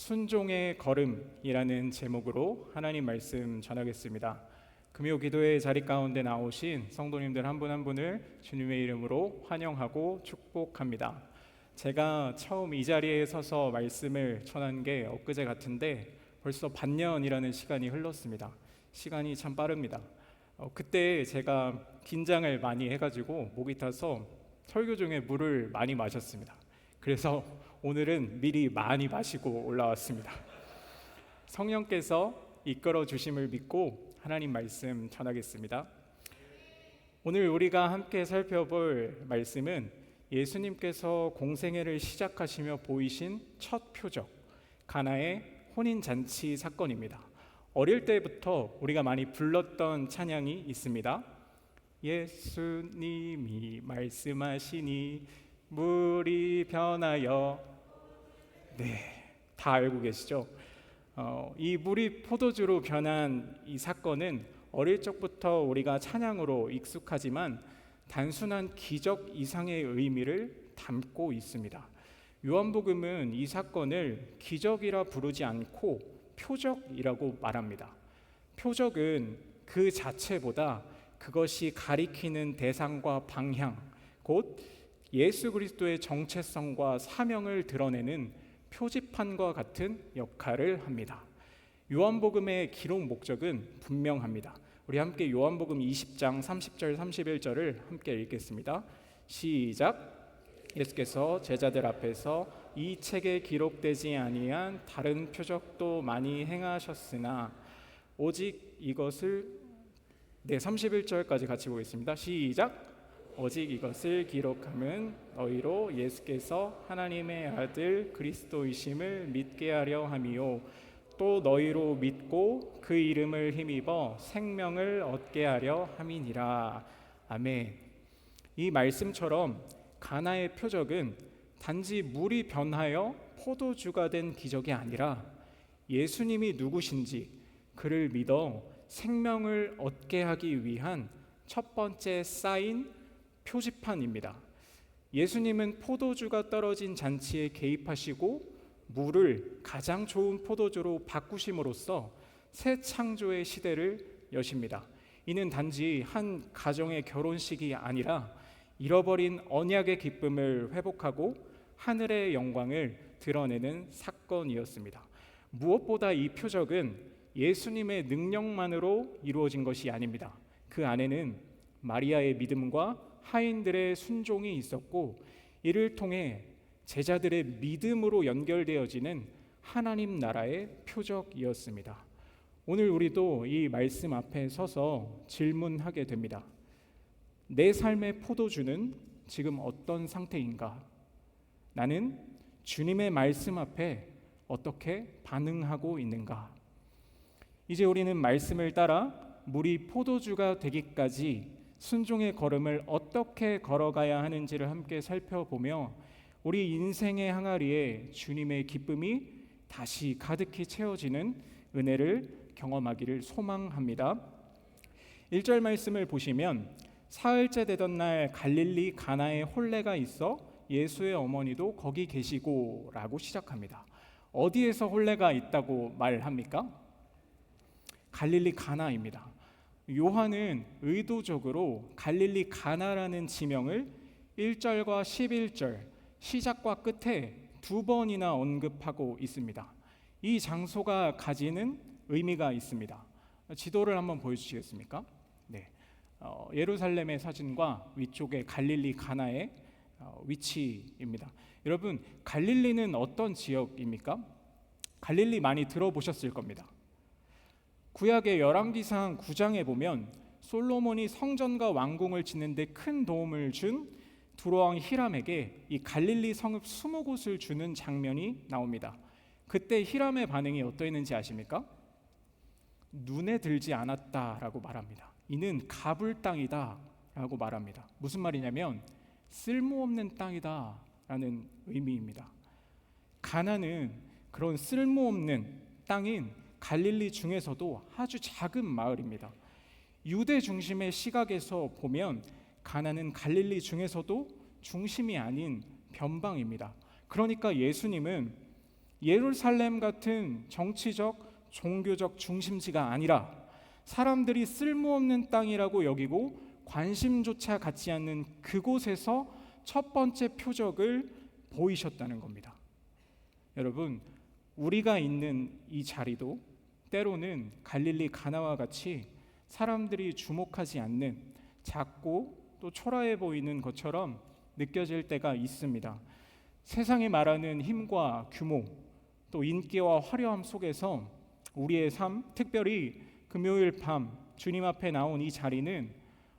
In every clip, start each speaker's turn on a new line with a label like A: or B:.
A: 순종의 걸음이라는 제목으로 하나님 말씀 전하겠습니다. 금요 기도의 자리 가운데 나오신 성도님들 한 분 한 분을 주님의 이름으로 환영하고 축복합니다. 제가 처음 이 자리에 서서 말씀을 전한 게 엊그제 같은데 벌써 반년이라는 시간이 흘렀습니다. 시간이 참 빠릅니다. 그때 제가 긴장을 많이 해가지고 목이 타서 설교 중에 물을 많이 마셨습니다. 그래서 오늘은 미리 많이 마시고 올라왔습니다. 성령께서 이끌어 주심을 믿고 하나님 말씀 전하겠습니다. 오늘 우리가 함께 살펴볼 말씀은 예수님께서 공생애를 시작하시며 보이신 첫 표적, 가나의 혼인잔치 사건입니다. 어릴 때부터 우리가 많이 불렀던 찬양이 있습니다. 예수님이 말씀하시니 물이 변하여, 다 알고 계시죠? 이 물이 포도주로 변한 이 사건은 어릴 적부터 우리가 찬양으로 익숙하지만 단순한 기적 이상의 의미를 담고 있습니다. 요한복음은 이 사건을 기적이라 부르지 않고 표적이라고 말합니다. 표적은 그 자체보다 그것이 가리키는 대상과 방향, 곧 예수 그리스도의 정체성과 사명을 드러내는 표지판과 같은 역할을 합니다. 요한복음의 기록 목적은 분명합니다. 우리 함께 요한복음 20장 30절 31절을 함께 읽겠습니다. 시작. 예수께서 제자들 앞에서 이 책에 기록되지 아니한 다른 표적도 많이 행하셨으나 오직 이것을 31절까지 같이 보겠습니다. 시작. 오직 이것을 기록함은 너희로 예수께서 하나님의 아들 그리스도이심을 믿게 하려 함이요 또 너희로 믿고 그 이름을 힘입어 생명을 얻게 하려 함이니라. 아멘. 이 말씀처럼 가나의 표적은 단지 물이 변하여 포도주가 된 기적이 아니라 예수님이 누구신지 그를 믿어 생명을 얻게 하기 위한 첫 번째 사인 표지판입니다. 예수님은 포도주가 떨어진 잔치에 개입하시고 물을 가장 좋은 포도주로 바꾸심으로써 새 창조의 시대를 여십니다. 이는 단지 한 가정의 결혼식이 아니라 잃어버린 언약의 기쁨을 회복하고 하늘의 영광을 드러내는 사건이었습니다. 무엇보다 이 표적은 예수님의 능력만으로 이루어진 것이 아닙니다. 그 안에는 마리아의 믿음과 하인들의 순종이 있었고 이를 통해 제자들의 믿음으로 연결되어지는 하나님 나라의 표적이었습니다. 오늘 우리도 이 말씀 앞에 서서 질문하게 됩니다. 내 삶의 포도주는 지금 어떤 상태인가? 나는 주님의 말씀 앞에 어떻게 반응하고 있는가? 이제 우리는 말씀을 따라 물이 포도주가 되기까지 순종의 걸음을 어떻게 걸어가야 하는지를 함께 살펴보며 우리 인생의 항아리에 주님의 기쁨이 다시 가득히 채워지는 은혜를 경험하기를 소망합니다. 1절 말씀을 보시면 사흘째 되던 날 갈릴리 가나에 혼례가 있어 예수의 어머니도 거기 계시고 라고 시작합니다. 어디에서 혼례가 있다고 말합니까? 갈릴리 가나입니다. 요한은 의도적으로 갈릴리 가나라는 지명을 1절과 11절 시작과 끝에 두 번이나 언급하고 있습니다. 이 장소가 가지는 의미가 있습니다. 지도를 한번 보여주시겠습니까? 네. 예루살렘의 사진과 위쪽에 갈릴리 가나의 위치입니다. 여러분, 갈릴리는 어떤 지역입니까? 갈릴리 많이 들어보셨을 겁니다. 구약의 열왕기상 9장에 보면 솔로몬이 성전과 왕궁을 짓는데 큰 도움을 준 두로왕 히람에게 이 갈릴리 성읍 20곳을 주는 장면이 나옵니다. 그때 히람의 반응이 어떠했는지 아십니까? 눈에 들지 않았다라고 말합니다. 이는 가불 땅이다 라고 말합니다. 무슨 말이냐면 쓸모없는 땅이다 라는 의미입니다. 가나는 그런 쓸모없는 땅인 갈릴리 중에서도 아주 작은 마을입니다. 유대 중심의 시각에서 보면 가나는 갈릴리 중에서도 중심이 아닌 변방입니다. 그러니까 예수님은 예루살렘 같은 정치적, 종교적 중심지가 아니라 사람들이 쓸모없는 땅이라고 여기고 관심조차 갖지 않는 그곳에서 첫 번째 표적을 보이셨다는 겁니다. 여러분, 우리가 있는 이 자리도 때로는 갈릴리 가나와 같이 사람들이 주목하지 않는 작고 또 초라해 보이는 것처럼 느껴질 때가 있습니다. 세상이 말하는 힘과 규모, 또 인기와 화려함 속에서 우리의 삶, 특별히 금요일 밤 주님 앞에 나온 이 자리는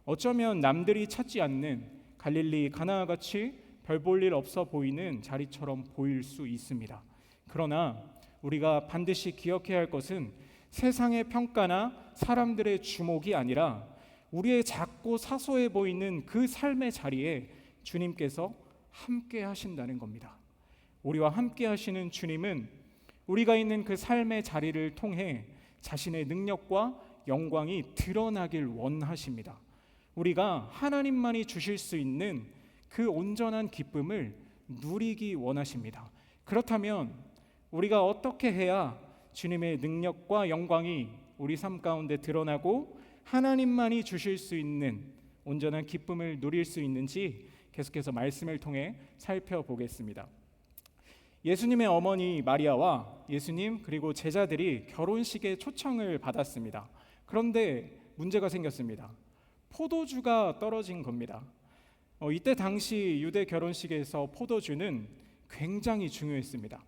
A: 어쩌면 남들이 찾지 않는 갈릴리 가나와 같이 별 볼 일 없어 보이는 자리처럼 보일 수 있습니다. 그러나 우리가 반드시 기억해야 할 것은 세상의 평가나 사람들의 주목이 아니라 우리의 작고 사소해 보이는 그 삶의 자리에 주님께서 함께 하신다는 겁니다. 우리와 함께 하시는 주님은 우리가 있는 그 삶의 자리를 통해 자신의 능력과 영광이 드러나길 원하십니다. 우리가 하나님만이 주실 수 있는 그 온전한 기쁨을 누리기 원하십니다. 그렇다면 우리가 어떻게 해야 주님의 능력과 영광이 우리 삶 가운데 드러나고 하나님만이 주실 수 있는 온전한 기쁨을 누릴 수 있는지 계속해서 말씀을 통해 살펴보겠습니다. 예수님의 어머니 마리아와 예수님 그리고 제자들이 결혼식에 초청을 받았습니다. 그런데 문제가 생겼습니다. 포도주가 떨어진 겁니다. 이때 당시 유대 결혼식에서 포도주는 굉장히 중요했습니다.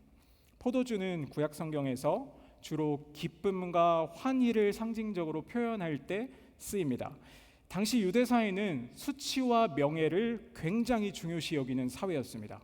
A: 포도주는 구약 성경에서 주로 기쁨과 환희를 상징적으로 표현할 때 쓰입니다. 당시 유대 사회는 수치와 명예를 굉장히 중요시 여기는 사회였습니다.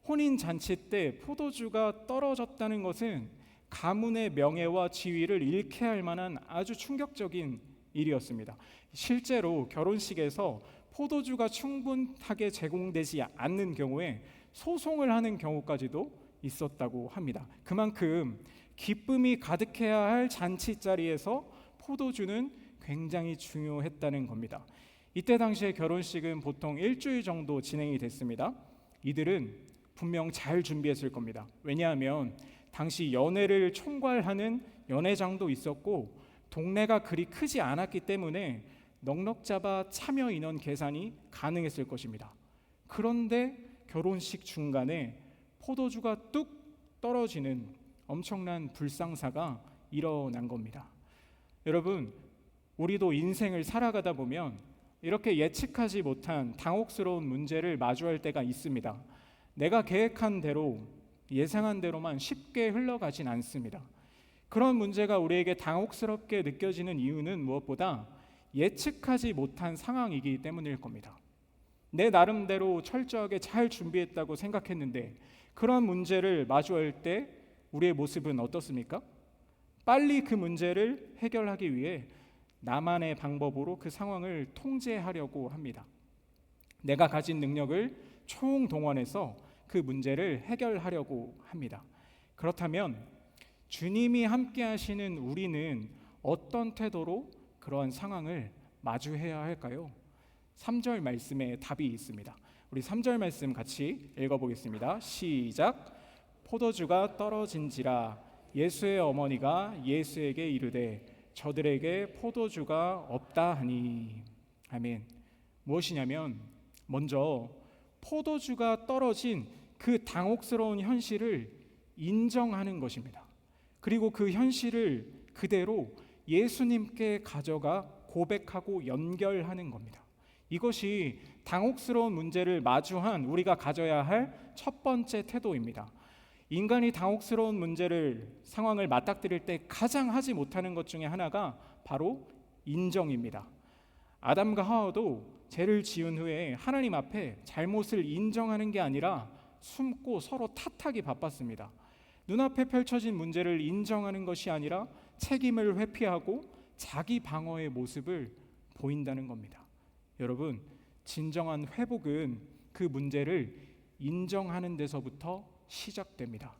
A: 혼인 잔치 때 포도주가 떨어졌다는 것은 가문의 명예와 지위를 잃게 할 만한 아주 충격적인 일이었습니다. 실제로 결혼식에서 포도주가 충분하게 제공되지 않는 경우에 소송을 하는 경우까지도 있었다고 합니다. 그만큼 기쁨이 가득해야 할 잔치 자리에서 포도주는 굉장히 중요했다는 겁니다. 이때 당시의 결혼식은 보통 일주일 정도 진행이 됐습니다. 이들은 분명 잘 준비했을 겁니다. 왜냐하면 당시 연회를 총괄하는 연회장도 있었고 동네가 그리 크지 않았기 때문에 넉넉 잡아 참여 인원 계산이 가능했을 것입니다. 그런데 결혼식 중간에 포도주가 뚝 떨어지는 엄청난 불상사가 일어난 겁니다. 여러분, 우리도 인생을 살아가다 보면 이렇게 예측하지 못한 당혹스러운 문제를 마주할 때가 있습니다. 내가 계획한 대로, 예상한 대로만 쉽게 흘러가진 않습니다. 그런 문제가 우리에게 당혹스럽게 느껴지는 이유는 무엇보다 예측하지 못한 상황이기 때문일 겁니다. 내 나름대로 철저하게 잘 준비했다고 생각했는데 그런 문제를 마주할 때 우리의 모습은 어떻습니까? 빨리 그 문제를 해결하기 위해 나만의 방법으로 그 상황을 통제하려고 합니다. 내가 가진 능력을 총동원해서 그 문제를 해결하려고 합니다. 그렇다면 주님이 함께 하시는 우리는 어떤 태도로 그러한 상황을 마주해야 할까요? 3절 말씀에 답이 있습니다. 우리 3절 말씀 같이 읽어보겠습니다. 시작. 포도주가 떨어진지라 예수의 어머니가 예수에게 이르되 저들에게 포도주가 없다 하니. 아멘. 무엇이냐면 먼저 포도주가 떨어진 그 당혹스러운 현실을 인정하는 것입니다. 그리고 그 현실을 그대로 예수님께 가져가 고백하고 연결하는 겁니다. 이것이 당혹스러운 문제를 마주한 우리가 가져야 할 첫 번째 태도입니다. 인간이 당혹스러운 상황을 맞닥뜨릴 때 가장 하지 못하는 것 중에 하나가 바로 인정입니다. 아담과 하와도 죄를 지은 후에 하나님 앞에 잘못을 인정하는 게 아니라 숨고 서로 탓하기 바빴습니다. 눈앞에 펼쳐진 문제를 인정하는 것이 아니라 책임을 회피하고 자기 방어의 모습을 보인다는 겁니다. 여러분, 진정한 회복은 그 문제를 인정하는 데서부터 시작됩니다.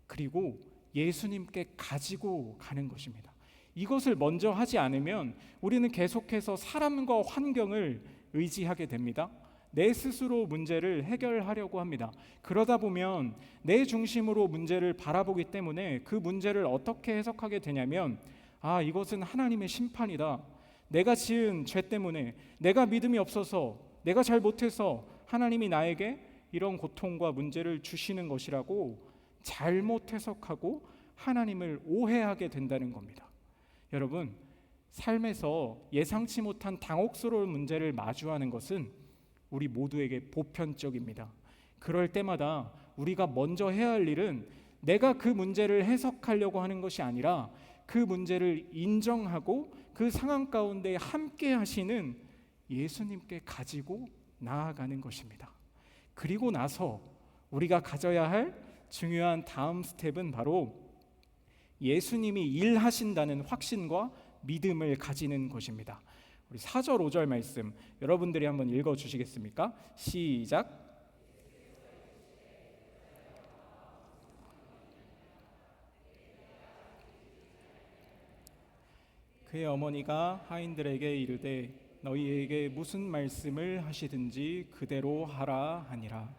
A: 그리고 예수님께 가지고 가는 것입니다. 이것을 먼저 하지 않으면 우리는 계속해서 사람과 환경을 의지하게 됩니다. 내 스스로 문제를 해결하려고 합니다. 그러다 보면 내 중심으로 문제를 바라보기 때문에 그 문제를 어떻게 해석하게 되냐면, 이것은 하나님의 심판이다. 내가 지은 죄 때문에, 내가 믿음이 없어서, 내가 잘 못해서 하나님이 나에게 이런 고통과 문제를 주시는 것이라고 잘못 해석하고 하나님을 오해하게 된다는 겁니다. 여러분, 삶에서 예상치 못한 당혹스러운 문제를 마주하는 것은 우리 모두에게 보편적입니다. 그럴 때마다 우리가 먼저 해야 할 일은 내가 그 문제를 해석하려고 하는 것이 아니라 그 문제를 인정하고 그 상황 가운데 함께 하시는 예수님께 가지고 나아가는 것입니다. 그리고 나서 우리가 가져야 할 중요한 다음 스텝은 바로 예수님이 일하신다는 확신과 믿음을 가지는 것입니다. 우리 4절 5절 말씀 여러분들이 한번 읽어 주시겠습니까? 시작. 그의 어머니가 하인들에게 이르되 너희에게 무슨 말씀을 하시든지 그대로 하라 하니라.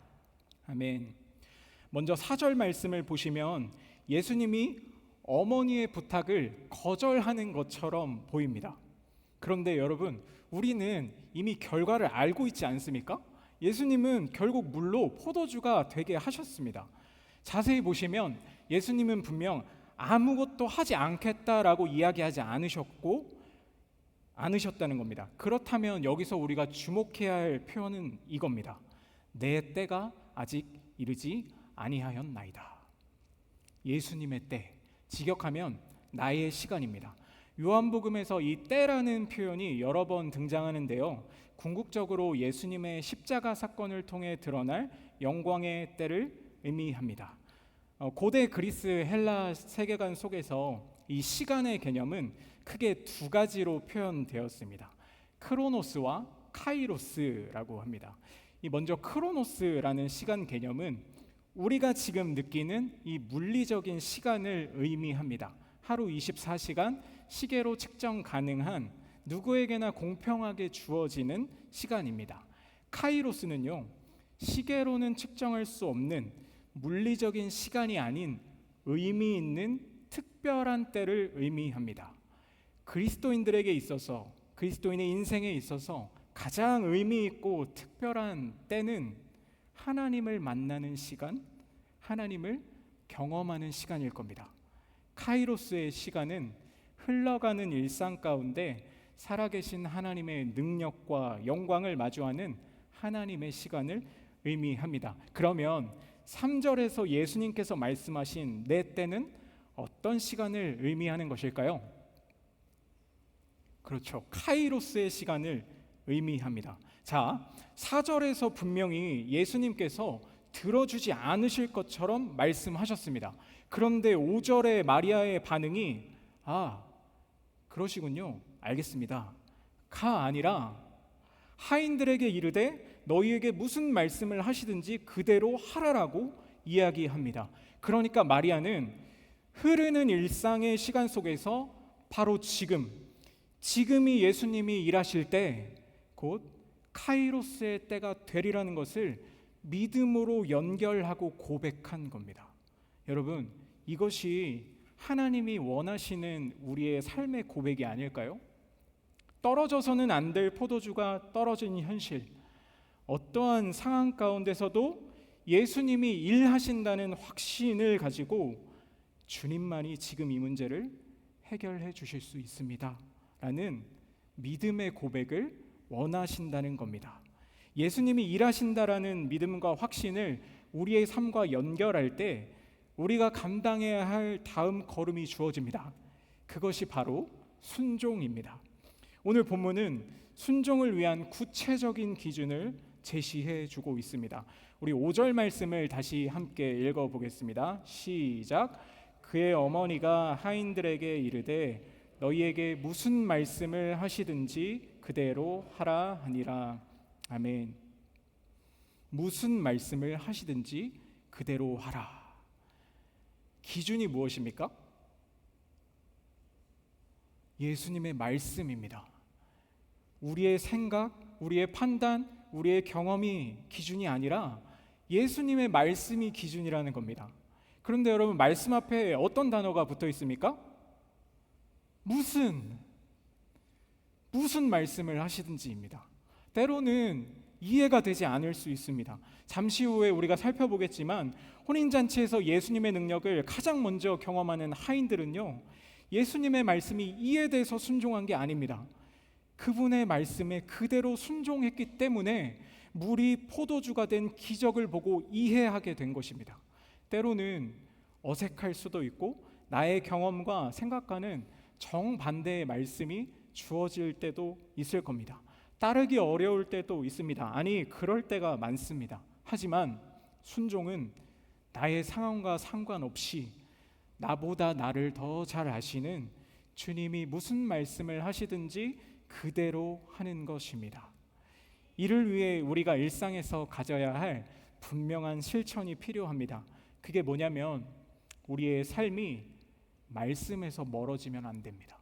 A: 아멘. 먼저 4절 말씀을 보시면 예수님이 어머니의 부탁을 거절하는 것처럼 보입니다. 그런데 여러분, 우리는 이미 결과를 알고 있지 않습니까? 예수님은 결국 물로 포도주가 되게 하셨습니다. 자세히 보시면 예수님은 분명 아무것도 하지 않겠다라고 이야기하지 않으셨다는 겁니다. 그렇다면 여기서 우리가 주목해야 할 표현은 이겁니다. 내 때가 아직 이르지 아니하였나이다. 예수님의 때, 직역하면 나의 시간입니다. 요한복음에서 이 때라는 표현이 여러 번 등장하는데요, 궁극적으로 예수님의 십자가 사건을 통해 드러날 영광의 때를 의미합니다. 고대 그리스 헬라 세계관 속에서 이 시간의 개념은 크게 두 가지로 표현되었습니다. 크로노스와 카이로스라고 합니다. 이 먼저 크로노스라는 시간 개념은 우리가 지금 느끼는 이 물리적인 시간을 의미합니다. 하루 24시간 시계로 측정 가능한 누구에게나 공평하게 주어지는 시간입니다. 카이로스는요, 시계로는 측정할 수 없는 물리적인 시간이 아닌 의미 있는 특별한 때를 의미합니다. 그리스도인들에게 있어서, 그리스도인의 인생에 있어서 가장 의미 있고 특별한 때는 하나님을 만나는 시간, 하나님을 경험하는 시간일 겁니다. 카이로스의 시간은 흘러가는 일상 가운데 살아계신 하나님의 능력과 영광을 마주하는 하나님의 시간을 의미합니다. 그러면 3절에서 예수님께서 말씀하신 내 때는 어떤 시간을 의미하는 것일까요? 그렇죠. 카이로스의 시간을 의미합니다. 자, 4절에서 분명히 예수님께서 들어주지 않으실 것처럼 말씀하셨습니다. 그런데 5절의 마리아의 반응이 그러시군요. 알겠습니다. 가 아니라 하인들에게 이르되 너희에게 무슨 말씀을 하시든지 그대로 하라라고 이야기합니다. 그러니까 마리아는 흐르는 일상의 시간 속에서 바로 지금이 예수님이 일하실 때 곧 카이로스의 때가 되리라는 것을 믿음으로 연결하고 고백한 겁니다. 여러분, 이것이 하나님이 원하시는 우리의 삶의 고백이 아닐까요? 떨어져서는 안 될 포도주가 떨어진 현실, 어떠한 상황 가운데서도 예수님이 일하신다는 확신을 가지고 주님만이 지금 이 문제를 해결해 주실 수 있습니다 라는 믿음의 고백을 원하신다는 겁니다. 예수님이 일하신다라는 믿음과 확신을 우리의 삶과 연결할 때 우리가 감당해야 할 다음 걸음이 주어집니다. 그것이 바로 순종입니다. 오늘 본문은 순종을 위한 구체적인 기준을 제시해 주고 있습니다. 우리 5절 말씀을 다시 함께 읽어보겠습니다. 시작. 그의 어머니가 하인들에게 이르되 너희에게 무슨 말씀을 하시든지 그대로 하라 하니라. 아멘. 무슨 말씀을 하시든지 그대로 하라. 기준이 무엇입니까? 예수님의 말씀입니다. 우리의 생각, 우리의 판단, 우리의 경험이 기준이 아니라 예수님의 말씀이 기준이라는 겁니다. 그런데 여러분, 말씀 앞에 어떤 단어가 붙어 있습니까? 무슨 말씀을 하시든지입니다. 때로는 이해가 되지 않을 수 있습니다. 잠시 후에 우리가 살펴보겠지만 혼인잔치에서 예수님의 능력을 가장 먼저 경험하는 하인들은요, 예수님의 말씀이 이해돼서 순종한 게 아닙니다. 그분의 말씀에 그대로 순종했기 때문에 물이 포도주가 된 기적을 보고 이해하게 된 것입니다. 때로는 어색할 수도 있고 나의 경험과 생각과는 정반대의 말씀이 주어질 때도 있을 겁니다. 따르기 어려울 때도 있습니다. 아니, 그럴 때가 많습니다. 하지만 순종은 나의 상황과 상관없이 나보다 나를 더 잘 아시는 주님이 무슨 말씀을 하시든지 그대로 하는 것입니다. 이를 위해 우리가 일상에서 가져야 할 분명한 실천이 필요합니다. 그게 뭐냐면 우리의 삶이 말씀에서 멀어지면 안 됩니다.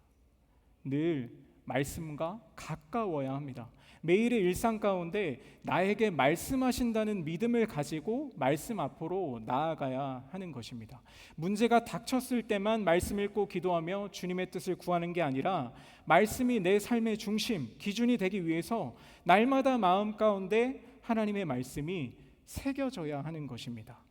A: 늘 말씀과 가까워야 합니다. 매일의 일상 가운데 나에게 말씀하신다는 믿음을 가지고 말씀 앞으로 나아가야 하는 것입니다. 문제가 닥쳤을 때만 말씀 읽고 기도하며 주님의 뜻을 구하는 게 아니라 말씀이 내 삶의 중심, 기준이 되기 위해서 날마다 마음 가운데 하나님의 말씀이 새겨져야 하는 것입니다.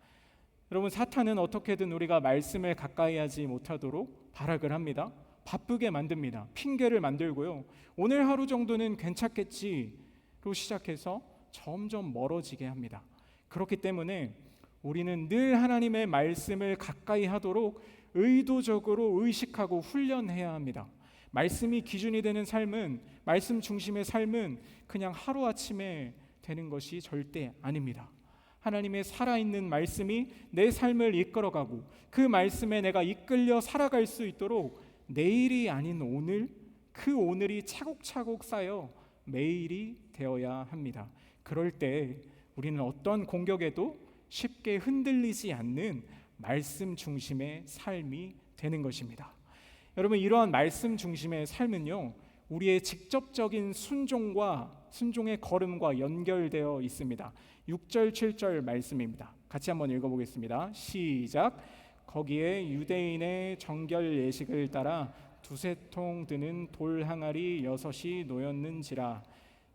A: 여러분, 사탄은 어떻게든 우리가 말씀을 가까이 하지 못하도록 발악을 합니다. 바쁘게 만듭니다. 핑계를 만들고요. 오늘 하루 정도는 괜찮겠지로 시작해서 점점 멀어지게 합니다. 그렇기 때문에 우리는 늘 하나님의 말씀을 가까이 하도록 의도적으로 의식하고 훈련해야 합니다. 말씀이 기준이 되는 삶은, 말씀 중심의 삶은 그냥 하루아침에 되는 것이 절대 아닙니다. 하나님의 살아있는 말씀이 내 삶을 이끌어가고 그 말씀에 내가 이끌려 살아갈 수 있도록 내일이 아닌 오늘, 그 오늘이 차곡차곡 쌓여 매일이 되어야 합니다. 그럴 때 우리는 어떤 공격에도 쉽게 흔들리지 않는 말씀 중심의 삶이 되는 것입니다. 여러분, 이러한 말씀 중심의 삶은요, 우리의 직접적인 순종의 걸음과 연결되어 있습니다. 6절 7절 말씀입니다. 같이 한번 읽어보겠습니다. 시작. 거기에 유대인의 정결 예식을 따라 두세 통 드는 돌 항아리 6이 놓였는지라.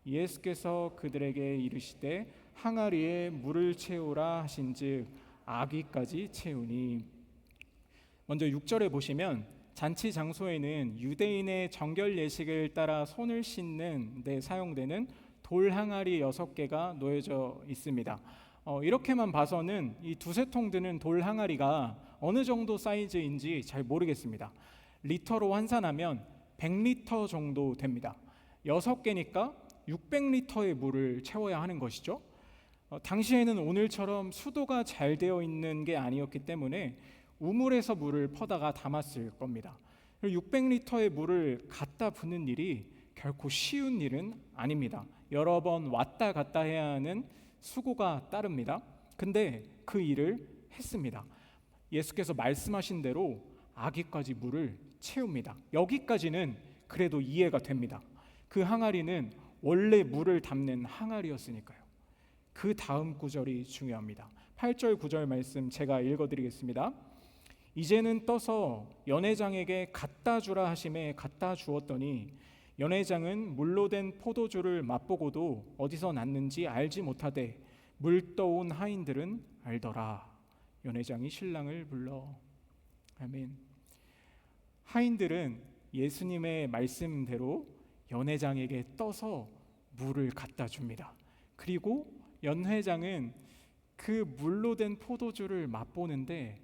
A: 예수께서 그들에게 이르시되 항아리에 물을 채우라 하신즉 아귀까지 채우니. 먼저 6절에 보시면 잔치 장소에는 유대인의 정결 예식을 따라 손을 씻는 데 사용되는 돌 항아리 6개가 놓여져 있습니다. 이렇게만 봐서는 이 두세 통 드는 돌 항아리가 어느 정도 사이즈인지 잘 모르겠습니다. 리터로 환산하면 100리터 정도 됩니다. 6개니까 600리터의 물을 채워야 하는 것이죠. 당시에는 오늘처럼 수도가 잘 되어 있는 게 아니었기 때문에 우물에서 물을 퍼다가 담았을 겁니다. 600리터의 물을 갖다 붓는 일이 결코 쉬운 일은 아닙니다. 여러 번 왔다 갔다 해야 하는 수고가 따릅니다. 근데 그 일을 했습니다. 예수께서 말씀하신 대로 아기까지 물을 채웁니다. 여기까지는 그래도 이해가 됩니다. 그 항아리는 원래 물을 담는 항아리였으니까요. 그 다음 구절이 중요합니다. 8절 9절 말씀 제가 읽어드리겠습니다. 이제는 떠서 연회장에게 갖다 주라 하심에 갖다 주었더니 연회장은 물로 된 포도주를 맛보고도 어디서 났는지 알지 못하되 물 떠온 하인들은 알더라. 연회장이 신랑을 불러. 아멘. 하인들은 예수님의 말씀대로 연회장에게 떠서 물을 갖다 줍니다. 그리고 연회장은 그 물로 된 포도주를 맛보는데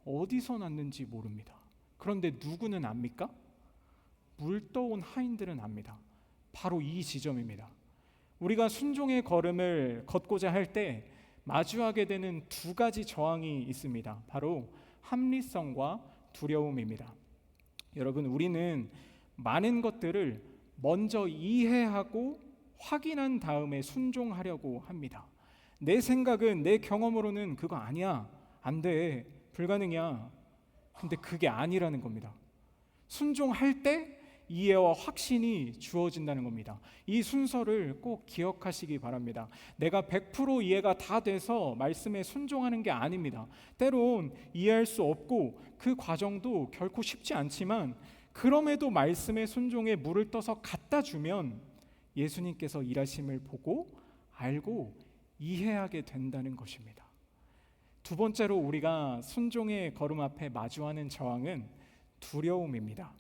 A: 어디서 났는지 모릅니다. 그런데 누구는 압니까? 물 떠온 하인들은 압니다. 바로 이 지점입니다. 우리가 순종의 걸음을 걷고자 할 때 마주하게 되는 두 가지 저항이 있습니다. 바로 합리성과 두려움입니다. 여러분, 우리는 많은 것들을 먼저 이해하고 확인한 다음에 순종하려고 합니다. 내 생각은, 내 경험으로는 그거 아니야, 안 돼, 불가능이야. 근데 그게 아니라는 겁니다. 순종할 때 이해와 확신이 주어진다는 겁니다. 이 순서를 꼭 기억하시기 바랍니다. 내가 100% 이해가 다 돼서 말씀에 순종하는 게 아닙니다. 때론 이해할 수 없고 그 과정도 결코 쉽지 않지만 그럼에도 말씀의 순종에 물을 떠서 갖다 주면 예수님께서 일하심을 보고 알고 이해하게 된다는 것입니다. 두 번째로 우리가 순종의 걸음 앞에 마주하는 저항은 두려움입니다.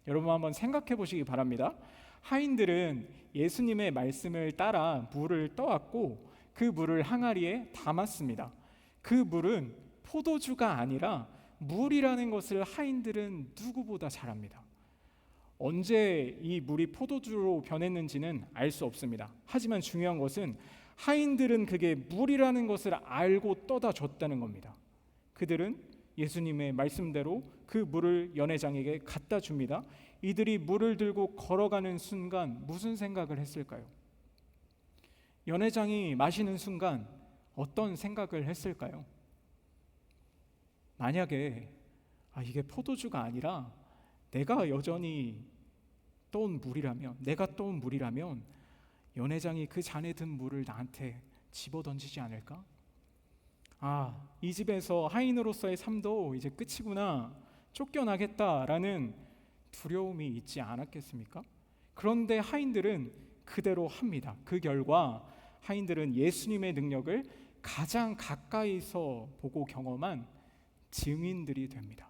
A: 여러분 한번 생각해 보시기 바랍니다. 하인들은 예수님의 말씀을 따라 물을 떠왔고 그 물을 항아리에 담았습니다. 그 물은 포도주가 아니라 물이라는 것을 하인들은 누구보다 잘 압니다. 언제 이 물이 포도주로 변했는지는 알 수 없습니다. 하지만 중요한 것은 하인들은 그게 물이라는 것을 알고 떠다 줬다는 겁니다. 그들은 예수님의 말씀대로 그 물을 연회장에게 갖다 줍니다. 이들이 물을 들고 걸어가는 순간 무슨 생각을 했을까요? 연회장이 마시는 순간 어떤 생각을 했을까요? 만약에 이게 포도주가 아니라 내가 여전히 떠온 물이라면 연회장이 그 잔에 든 물을 나한테 집어던지지 않을까? 이 집에서 하인으로서의 삶도 이제 끝이구나, 쫓겨나겠다라는 두려움이 있지 않았겠습니까? 그런데 하인들은 그대로 합니다. 그 결과 하인들은 예수님의 능력을 가장 가까이서 보고 경험한 증인들이 됩니다.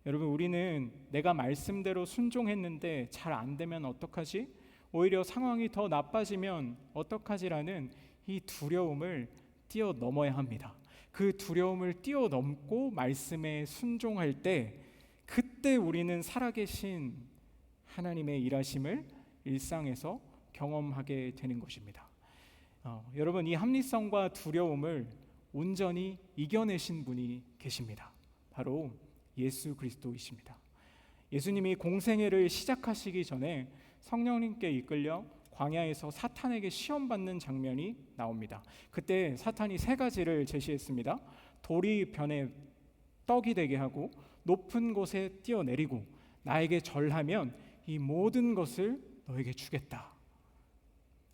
A: 여러분, 우리는 내가 말씀대로 순종했는데 잘 안 되면 어떡하지? 오히려 상황이 더 나빠지면 어떡하지라는 이 두려움을 뛰어넘어야 합니다. 그 두려움을 뛰어넘고 말씀에 순종할 때 그때 우리는 살아계신 하나님의 일하심을 일상에서 경험하게 되는 것입니다. 여러분, 이 합리성과 두려움을 온전히 이겨내신 분이 계십니다. 바로 예수 그리스도이십니다. 예수님이 공생애를 시작하시기 전에 성령님께 이끌려 광야에서 사탄에게 시험받는 장면이 나옵니다. 그때 사탄이 세 가지를 제시했습니다. 돌이 변에 떡이 되게 하고 높은 곳에 뛰어내리고 나에게 절하면 이 모든 것을 너에게 주겠다.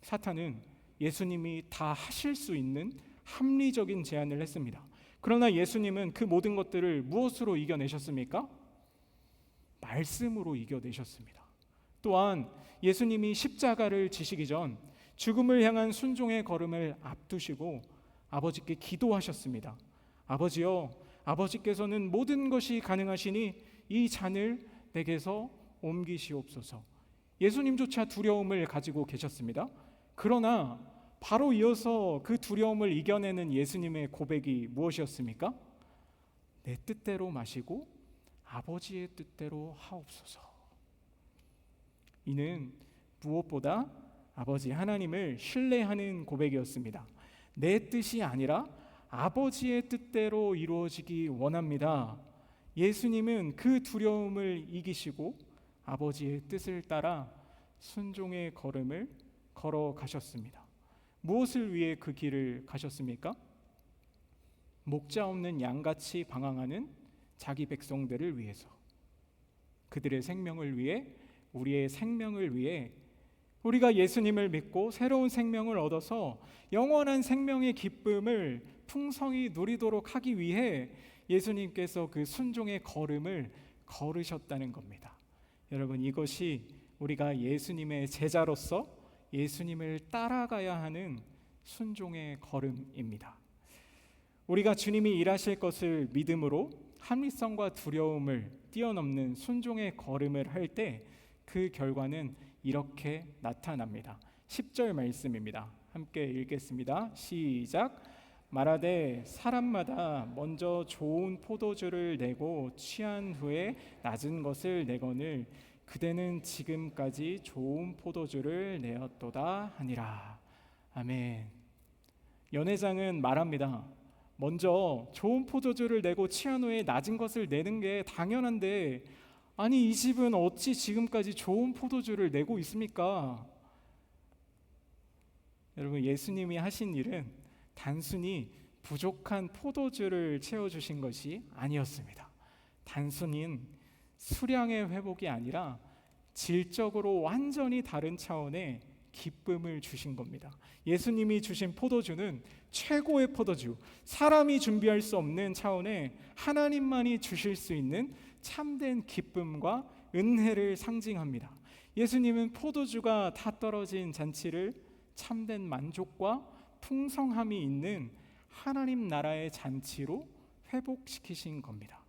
A: 사탄은 예수님이 다 하실 수 있는 합리적인 제안을 했습니다. 그러나 예수님은 그 모든 것들을 무엇으로 이겨내셨습니까? 말씀으로 이겨내셨습니다. 또한 예수님이 십자가를 지시기 전 죽음을 향한 순종의 걸음을 앞두시고 아버지께 기도하셨습니다. 아버지여, 아버지께서는 모든 것이 가능하시니 이 잔을 내게서 옮기시옵소서. 예수님조차 두려움을 가지고 계셨습니다. 그러나 바로 이어서 그 두려움을 이겨내는 예수님의 고백이 무엇이었습니까? 내 뜻대로 마시고 아버지의 뜻대로 하옵소서. 이는 무엇보다 아버지 하나님을 신뢰하는 고백이었습니다. 내 뜻이 아니라 아버지의 뜻대로 이루어지기 원합니다. 예수님은 그 두려움을 이기시고 아버지의 뜻을 따라 순종의 걸음을 걸어가셨습니다. 무엇을 위해 그 길을 가셨습니까? 목자 없는 양같이 방황하는 자기 백성들을 위해서, 그들의 생명을 위해, 우리의 생명을 위해, 우리가 예수님을 믿고 새로운 생명을 얻어서 영원한 생명의 기쁨을 풍성히 누리도록 하기 위해 예수님께서 그 순종의 걸음을 걸으셨다는 겁니다. 여러분, 이것이 우리가 예수님의 제자로서 예수님을 따라가야 하는 순종의 걸음입니다. 우리가 주님이 일하실 것을 믿음으로 합리성과 두려움을 뛰어넘는 순종의 걸음을 할 때 그 결과는 이렇게 나타납니다. 10절 말씀입니다. 함께 읽겠습니다. 시작. 말하되 사람마다 먼저 좋은 포도주를 내고 취한 후에 낮은 것을 내거늘 그대는 지금까지 좋은 포도주를 내었도다 하니라. 아멘. 연회장은 말합니다. 먼저 좋은 포도주를 내고 취한 후에 낮은 것을 내는 게 당연한데, 아니 이 집은 어찌 지금까지 좋은 포도주를 내고 있습니까? 여러분, 예수님이 하신 일은 단순히 부족한 포도주를 채워주신 것이 아니었습니다. 단순히 수량의 회복이 아니라 질적으로 완전히 다른 차원의 기쁨을 주신 겁니다. 예수님이 주신 포도주는 최고의 포도주, 사람이 준비할 수 없는 차원의 하나님만이 주실 수 있는 참된 기쁨과 은혜를 상징합니다. 예수님은 포도주가 다 떨어진 잔치를 참된 만족과 풍성함이 있는 하나님 나라의 잔치로 회복시키신 겁니다.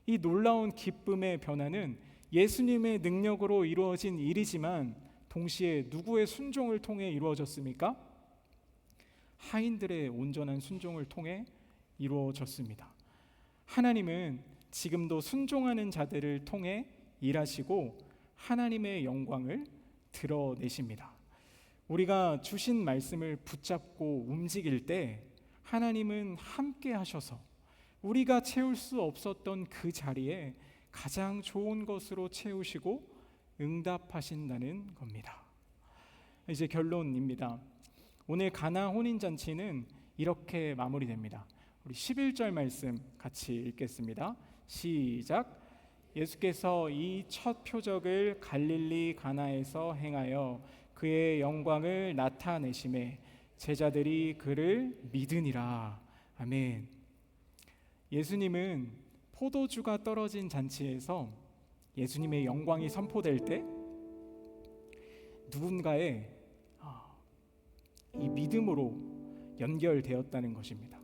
A: 이 놀라운 기쁨의 변화는 예수님의 능력으로 이루어진 일이지만 동시에 누구의 순종을 통해 이루어졌습니까? 하인들의 온전한 순종을 통해 이루어졌습니다. 하나님은 지금도 순종하는 자들을 통해 일하시고 하나님의 영광을 드러내십니다. 우리가 주신 말씀을 붙잡고 움직일 때 하나님은 함께 하셔서 우리가 채울 수 없었던 그 자리에 가장 좋은 것으로 채우시고 응답하신다는 겁니다. 이제 결론입니다. 오늘 가나 혼인잔치는 이렇게 마무리됩니다. 우리 11절 말씀 같이 읽겠습니다. 시작. 예수께서 이 첫 표적을 갈릴리 가나에서 행하여 그의 영광을 나타내심에 제자들이 그를 믿으니라. 아멘. 예수님은 포도주가 떨어진 잔치에서 예수님의 영광이 선포될 때 누군가의 이 믿음으로 연결되었다는 것입니다.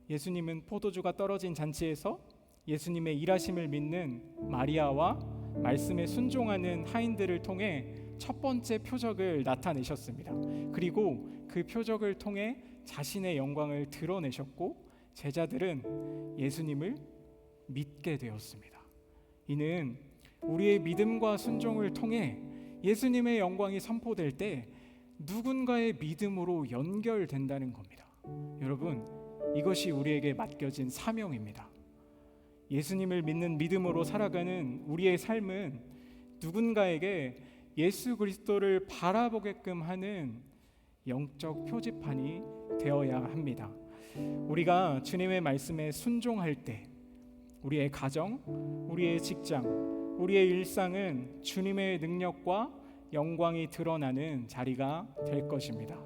A: 예수님은 포도주가 떨어진 잔치에서 예수님의 일하심을 믿는 마리아와 말씀에 순종하는 하인들을 통해 첫 번째 표적을 나타내셨습니다. 그리고 그 표적을 통해 자신의 영광을 드러내셨고 제자들은 예수님을 믿게 되었습니다. 이는 우리의 믿음과 순종을 통해 예수님의 영광이 선포될 때 누군가의 믿음으로 연결된다는 겁니다. 여러분, 이것이 우리에게 맡겨진 사명입니다. 예수님을 믿는 믿음으로 살아가는 우리의 삶은 누군가에게 예수 그리스도를 바라보게끔 하는 영적 표지판이 되어야 합니다. 우리가 주님의 말씀에 순종할 때 우리의 가정, 우리의 직장, 우리의 일상은 주님의 능력과 영광이 드러나는 자리가 될 것입니다.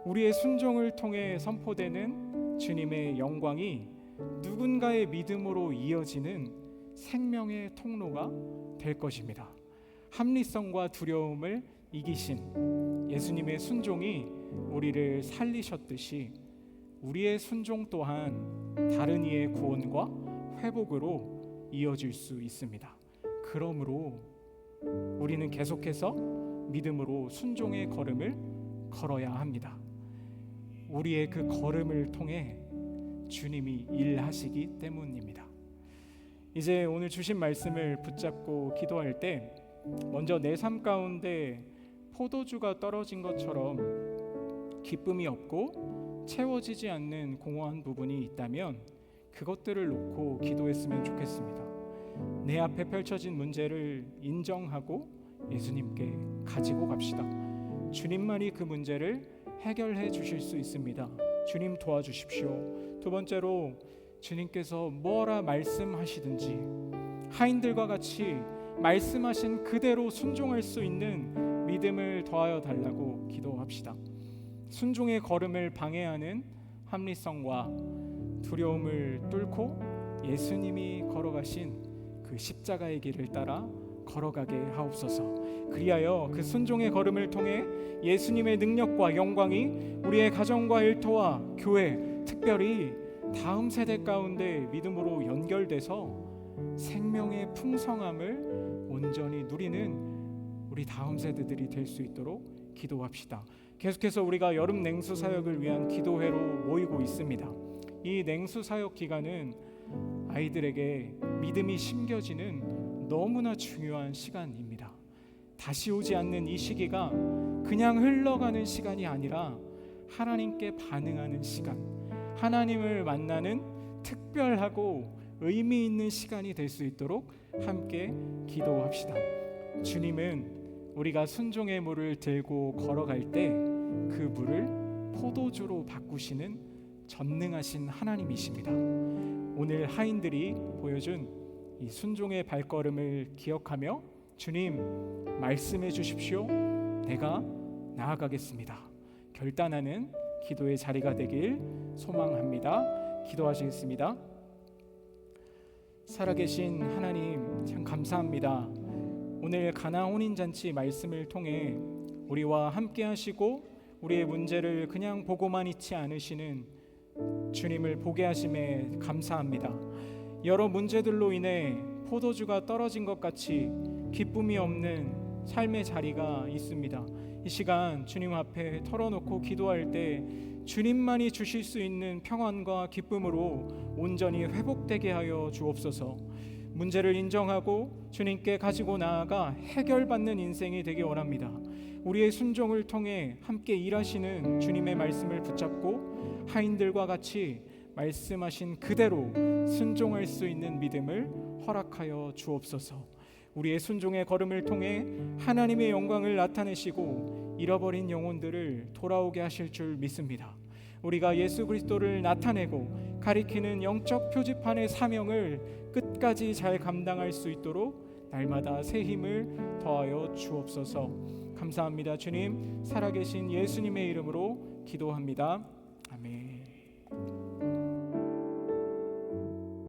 A: 우리의 순종을 통해 선포되는 주님의 영광이 누군가의 믿음으로 이어지는 생명의 통로가 될 것입니다. 합리성과 두려움을 이기신 예수님의 순종이 우리를 살리셨듯이 우리의 순종 또한 다른 이의 구원과 회복으로 이어질 수 있습니다. 그러므로 우리는 계속해서 믿음으로 순종의 걸음을 걸어야 합니다. 우리의 그 걸음을 통해 주님이 일하시기 때문입니다. 이제 오늘 주신 말씀을 붙잡고 기도할 때 먼저 내 삶 가운데 포도주가 떨어진 것처럼 기쁨이 없고 채워지지 않는 공허한 부분이 있다면 그것들을 놓고 기도했으면 좋겠습니다. 내 앞에 펼쳐진 문제를 인정하고 예수님께 가지고 갑시다. 주님만이 그 문제를 해결해 주실 수 있습니다. 주님 도와주십시오. 두 번째로 주님께서 뭐라 말씀하시든지 하인들과 같이 말씀하신 그대로 순종할 수 있는 믿음을 더하여 달라고 기도합시다. 순종의 걸음을 방해하는 합리성과 두려움을 뚫고 예수님이 걸어가신 그 십자가의 길을 따라 걸어가게 하옵소서. 그리하여 그 순종의 걸음을 통해 예수님의 능력과 영광이 우리의 가정과 일터와 교회, 특별히 다음 세대 가운데 믿음으로 연결돼서 생명의 풍성함을 온전히 누리는 우리 다음 세대들이 될 수 있도록 기도합시다. 계속해서 우리가 여름 냉수 사역을 위한 기도회로 모이고 있습니다. 이 냉수 사역 기간은 아이들에게 믿음이 심겨지는 너무나 중요한 시간입니다. 다시 오지 않는 이 시기가 그냥 흘러가는 시간이 아니라 하나님께 반응하는 시간, 하나님을 만나는 특별하고 의미 있는 시간이 될 수 있도록 함께 기도합시다. 주님은 우리가 순종의 물을 들고 걸어갈 때 그 물을 포도주로 바꾸시는 전능하신 하나님이십니다. 오늘 하인들이 보여준 이 순종의 발걸음을 기억하며 주님 말씀해 주십시오. 내가 나아가겠습니다. 결단하는 기도의 자리가 되길 소망합니다. 기도하시겠습니다. 살아계신 하나님, 참 감사합니다. 오늘 가나 혼인잔치 말씀을 통해 우리와 함께 하시고 우리의 문제를 그냥 보고만 있지 않으시는 주님을 보게 하심에 감사합니다. 여러 문제들로 인해 포도주가 떨어진 것 같이 기쁨이 없는 삶의 자리가 있습니다. 이 시간 주님 앞에 털어놓고 기도할 때 주님만이 주실 수 있는 평안과 기쁨으로 온전히 회복되게 하여 주옵소서. 문제를 인정하고 주님께 가지고 나아가 해결받는 인생이 되기 원합니다. 우리의 순종을 통해 함께 일하시는 주님의 말씀을 붙잡고 하인들과 같이 말씀하신 그대로 순종할 수 있는 믿음을 허락하여 주옵소서. 우리의 순종의 걸음을 통해 하나님의 영광을 나타내시고 잃어버린 영혼들을 돌아오게 하실 줄 믿습니다. 우리가 예수 그리스도를 나타내고 가리키는 영적 표지판의 사명을 끝까지 잘 감당할 수 있도록 날마다 새 힘을 더하여 주옵소서. 감사합니다. 주님, 살아계신 예수님의 이름으로 기도합니다. 아멘.